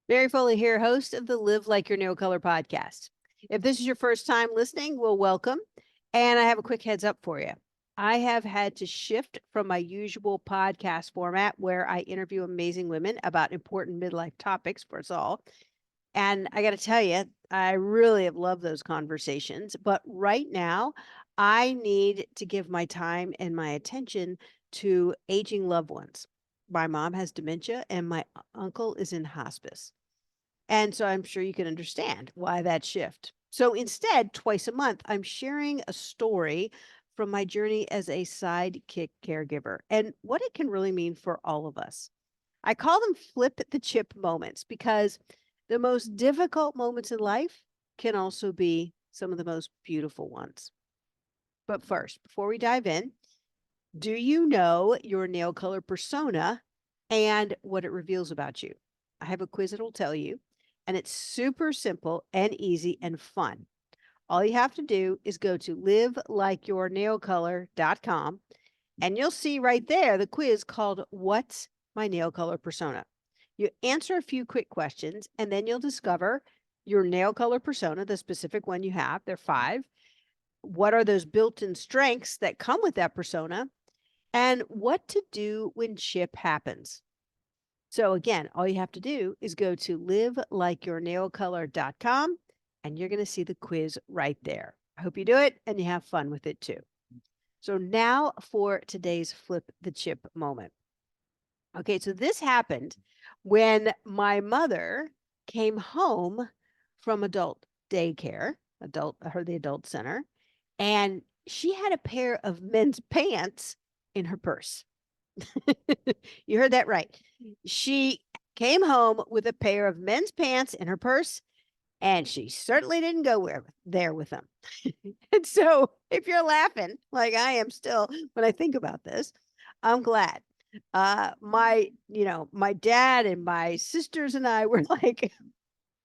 Mary Foley here, host of the Live Like Your Nail Color podcast. If this is your first time listening, well, welcome. And I have a quick heads up for you. I have had to shift from my usual podcast format where I interview amazing women about important midlife topics for us all. And I got to tell you, I really have loved those conversations. But right now, I need to give my time and my attention to aging loved ones. My mom has dementia, and my uncle is in hospice. And so I'm sure you can understand why that shift. So instead, twice a month, I'm sharing a story from my journey as a sidekick caregiver and what it can really mean for all of us. I call them flip the chip moments because the most difficult moments in life can also be some of the most beautiful ones. But first, before we dive in, do you know your nail color persona and what it reveals about you? I have a quiz that'll tell you, and it's super simple and easy and fun. All you have to do is go to livelikeyournailcolor.com and you'll see right there the quiz called What's My Nail Color Persona? You answer a few quick questions and then you'll discover your nail color persona, the specific one you have. There are 5. What are those built in strengths that come with that persona? And what to do when chip happens. So again, all you have to do is go to livelikeyournailcolor.com and you're going to see the quiz right there. I hope you do it and you have fun with it too. So now for today's flip the chip moment. Okay, so this happened when my mother came home from adult daycare, the adult center, and she had a pair of men's pants in her purse. You heard that right. She came home with a pair of men's pants in her purse, and she certainly didn't go there with them. And so, if you're laughing like I am still when I think about this, I'm glad. My dad and my sisters and I were like,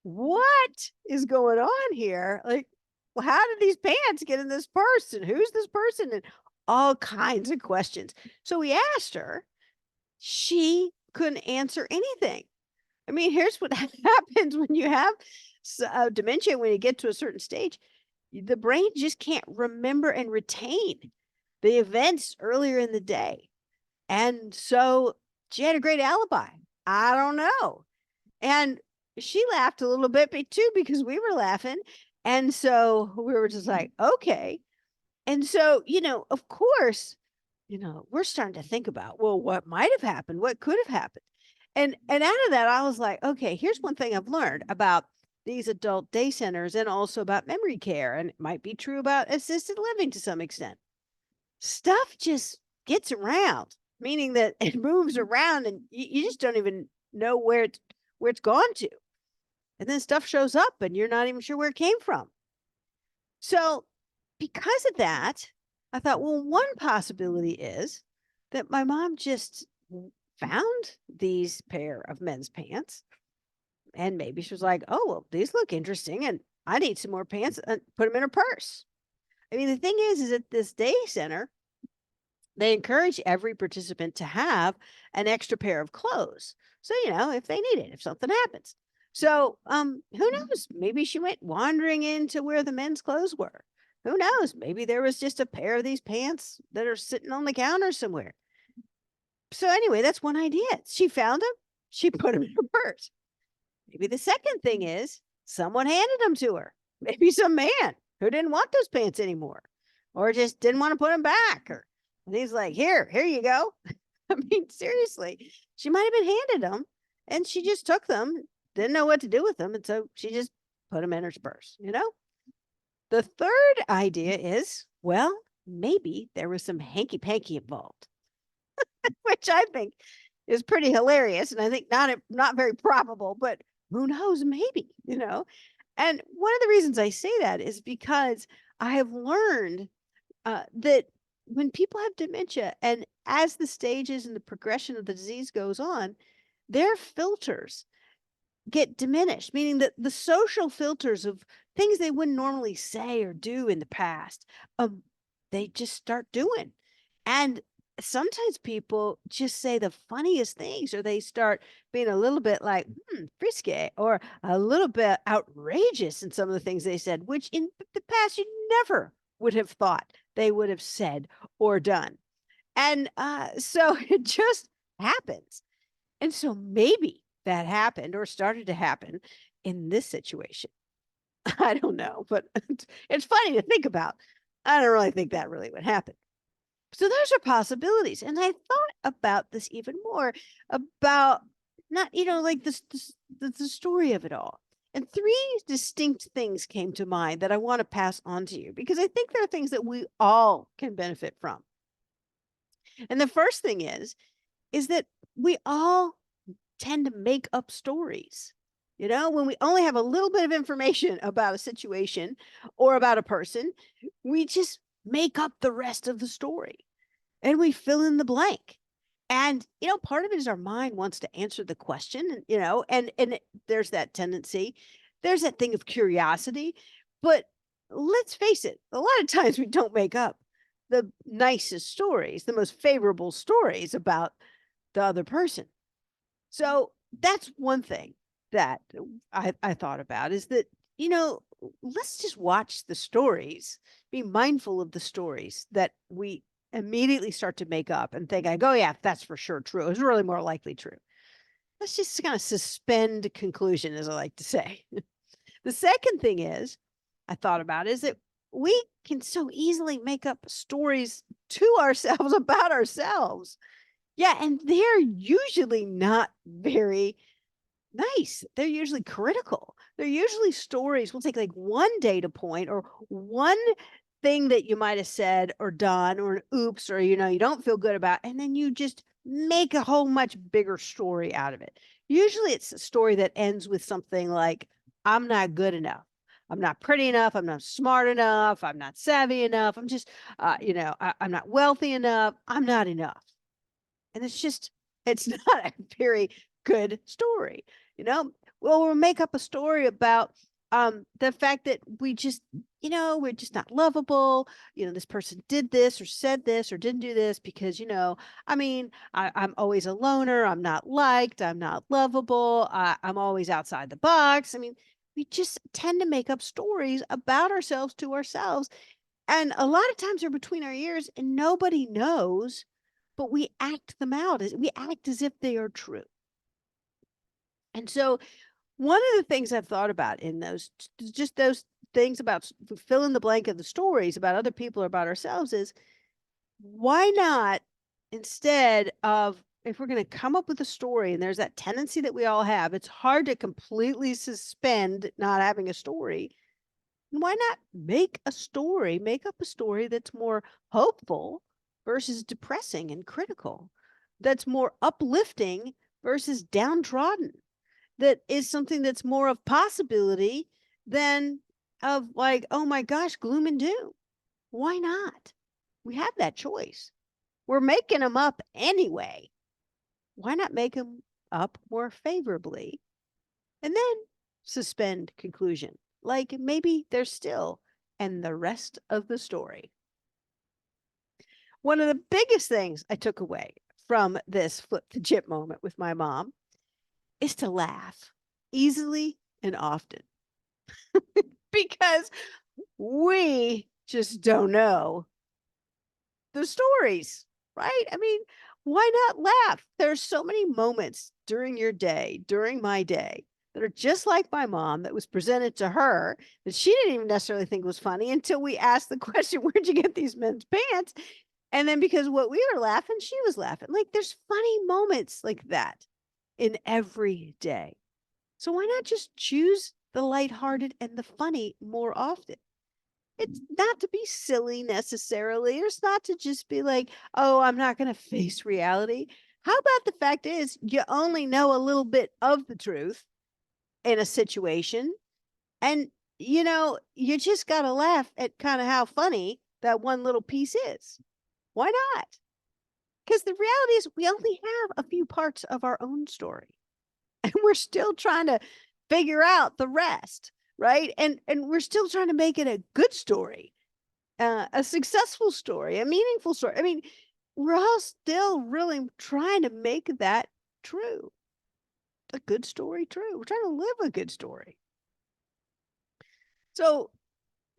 "What is going on here? Like, well, how did these pants get in this purse? And who's this person?" And all kinds of questions. So we asked her, she couldn't answer anything. I mean, here's what happens when you have dementia, when you get to a certain stage, the brain just can't remember and retain the events earlier in the day. And so she had a great alibi. I don't know. And she laughed a little bit too because we were laughing. And so we were just like, okay. And so, of course, we're starting to think about, well, what might have happened? What could have happened? And out of that, I was like, okay, here's one thing I've learned about these adult day centers and also about memory care, and it might be true about assisted living to some extent. Stuff just gets around, meaning that it moves around and you just don't even know where it's gone to. And then stuff shows up and you're not even sure where it came from. So because of that, I thought, well, one possibility is that my mom just found these pair of men's pants and maybe she was like, oh, well, these look interesting and I need some more pants and put them in her purse. I mean, the thing is at this day center, they encourage every participant to have an extra pair of clothes. So, if they need it, if something happens. So, who knows? Maybe she went wandering into where the men's clothes were. Who knows? Maybe there was just a pair of these pants that are sitting on the counter somewhere. So, anyway, that's one idea. She found them, she put them in her purse. Maybe the second thing is someone handed them to her. Maybe some man who didn't want those pants anymore or just didn't want to put them back. And he's like, here you go. I mean, seriously, she might have been handed them and she just took them, didn't know what to do with them. And so she just put them in her purse, The third idea is, well, maybe there was some hanky panky involved, which I think is pretty hilarious. And I think not very probable, but who knows, maybe. And one of the reasons I say that is because I have learned that when people have dementia and as the stages and the progression of the disease goes on, their filters get diminished, meaning that the social filters of things they wouldn't normally say or do in the past, they just start doing. And sometimes people just say the funniest things, or they start being a little bit like frisky, or a little bit outrageous in some of the things they said, which in the past you never would have thought they would have said or done. And so it just happens. And so maybe that happened or started to happen in this situation. I don't know, but it's funny to think about. I don't really think that really would happen. So those are possibilities. And I thought about this even more, about not, like the story of it all. And three distinct things came to mind that I want to pass on to you, because I think there are things that we all can benefit from. And the first thing is that we all tend to make up stories. When we only have a little bit of information about a situation or about a person, we just make up the rest of the story and we fill in the blank. And, part of it is our mind wants to answer the question, and there's that tendency, there's that thing of curiosity. But let's face it, a lot of times we don't make up the nicest stories, the most favorable stories about the other person. So that's one thing that I thought about, is that, let's just watch the stories, be mindful of the stories that we immediately start to make up and think, like, oh, yeah, that's for sure true. It's really more likely true. Let's just kind of suspend conclusion, as I like to say. The second thing I thought about is that we can so easily make up stories to ourselves about ourselves. Yeah, and they're usually not very nice. They're usually critical. They're usually stories. We'll take like one data point or one thing that you might have said or done, or an oops, or you don't feel good about, and then you just make a whole much bigger story out of it. Usually it's a story that ends with something like, I'm not good enough. I'm not pretty enough. I'm not smart enough. I'm not savvy enough. I'm just, I'm not wealthy enough. I'm not enough. And it's not a very good story, Well, we'll make up a story about the fact that we just, we're just not lovable. This person did this or said this or didn't do this because, I'm always a loner. I'm not liked. I'm not lovable. I'm always outside the box. We just tend to make up stories about ourselves to ourselves. And a lot of times they're between our ears and nobody knows, but we act them out. We act as if they are true. And so one of the things I've thought about in those things about fill in the blank of the stories about other people or about ourselves is, why not, instead of, if we're going to come up with a story, and there's that tendency that we all have, it's hard to completely suspend not having a story. Why not make up a story that's more hopeful versus depressing and critical, that's more uplifting versus downtrodden, that is something that's more of possibility than of like, oh my gosh, gloom and doom. Why not? We have that choice. We're making them up anyway. Why not make them up more favorably and then suspend conclusion? Like maybe they're still and the rest of the story. One of the biggest things I took away from this flip the chip moment with my mom is to laugh easily and often, because we just don't know the stories, right? Why not laugh? There's so many moments during your day, during my day, that are just like my mom, that was presented to her, that she didn't even necessarily think was funny until we asked the question, where'd you get these men's pants? And then because what we were laughing, she was laughing. Like, there's funny moments like that in every day. So why not just choose the lighthearted and the funny more often? It's not to be silly necessarily. It's not to just be like, oh, I'm not going to face reality. How about the fact is, you only know a little bit of the truth in a situation, and you just got to laugh at kind of how funny that one little piece is. Why not? Because the reality is, we only have a few parts of our own story, and we're still trying to figure out the rest, right? And we're still trying to make it a good story, a successful story, a meaningful story. we're all still really trying to make that true. A good story true. We're trying to live a good story. So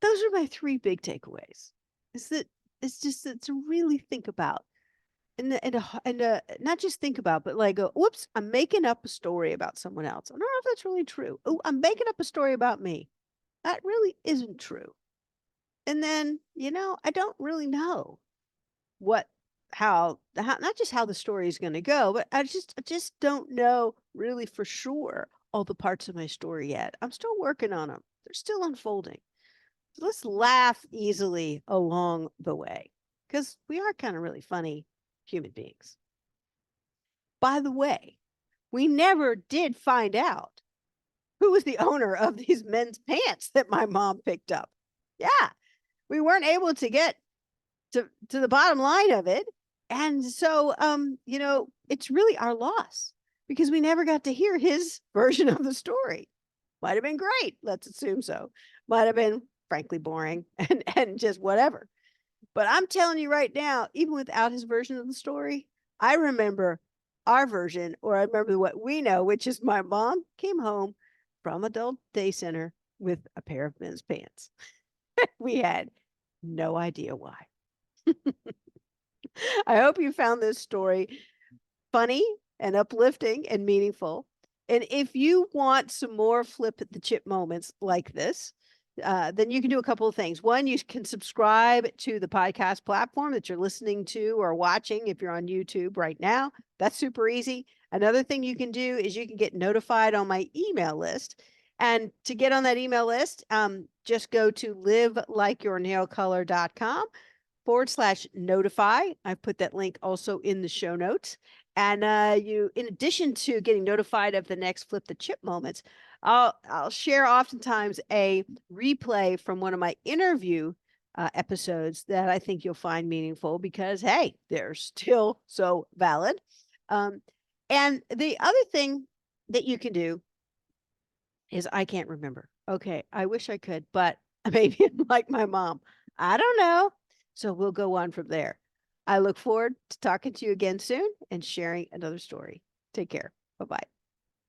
those are my three big takeaways. Is that it's just that to really think about and not just think about, but like go, whoops, I'm making up a story about someone else. I don't know if that's really true. Oh, I'm making up a story about me. That really isn't true. And then, I don't really know what how not just how the story is going to go, but I just don't know really for sure all the parts of my story yet. I'm still working on them. They're still unfolding. So let's laugh easily along the way because we are kind of really funny human beings. By the way, we never did find out who was the owner of these men's pants that my mom picked up. Yeah, we weren't able to get to the bottom line of it. And so it's really our loss because we never got to hear his version of the story. Might have been great, let's assume so. Might have been frankly boring and just whatever. But I'm telling you right now, even without his version of the story, I remember our version, or I remember what we know, which is my mom came home from adult day center with a pair of men's pants. We had no idea why. I hope you found this story funny and uplifting and meaningful. And if you want some more flip at the chip moments like this, then you can do a couple of things. One, you can subscribe to the podcast platform that you're listening to or watching if you're on YouTube right now. That's super easy. Another thing you can do is you can get notified on my email list. And to get on that email list, just go to livelikeyournailcolor.com/notify. I've put that link also in the show notes. And in addition to getting notified of the next Flip the Chip moments, I'll share oftentimes a replay from one of my interview episodes that I think you'll find meaningful because hey, they're still so valid. And the other thing that you can do is I can't remember. Okay, I wish I could, but maybe I'm like my mom. I don't know. So we'll go on from there. I look forward to talking to you again soon and sharing another story. Take care. Bye bye.